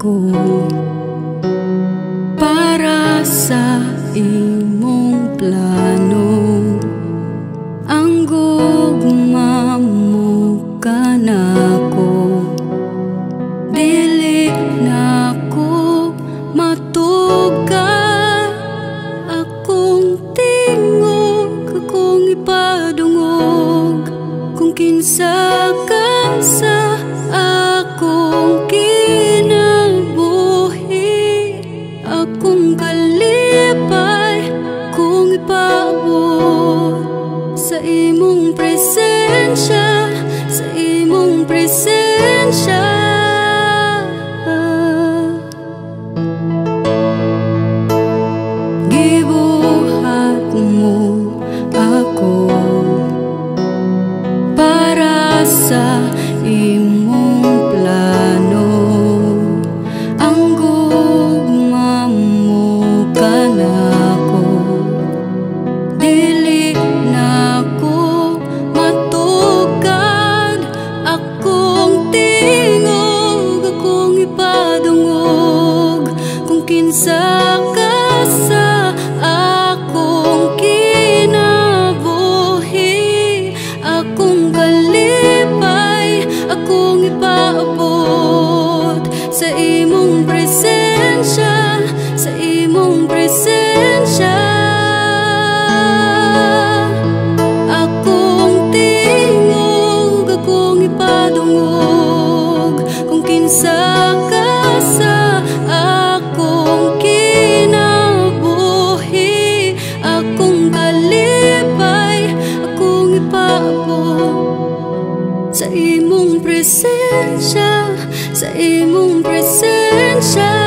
ako para sa imong plano. Ang gugma mo kanako, dili na ko matuga. Akong tingog, akong ipadungog, kung kinsa ka sa akong kinabuhi. Akong kalipay kung ipaabot sa imong presensya, sa imong presensya. Gibuhat mo ako para sa imong plano. Ang gugma mo kanako, dili na ko matugad. Akong tingog, akong ipadungog, kung kinsa ka sa akong kinabuhi. Akong kalipay, akong ipaabot sa imong presensya, sa imong presensya. Akong tingog, akong ipadungog, kung kinsa ka sa akong kinabuhi. Akong kalipay, akong ipaabot sa imong presensya, sa imong presensya.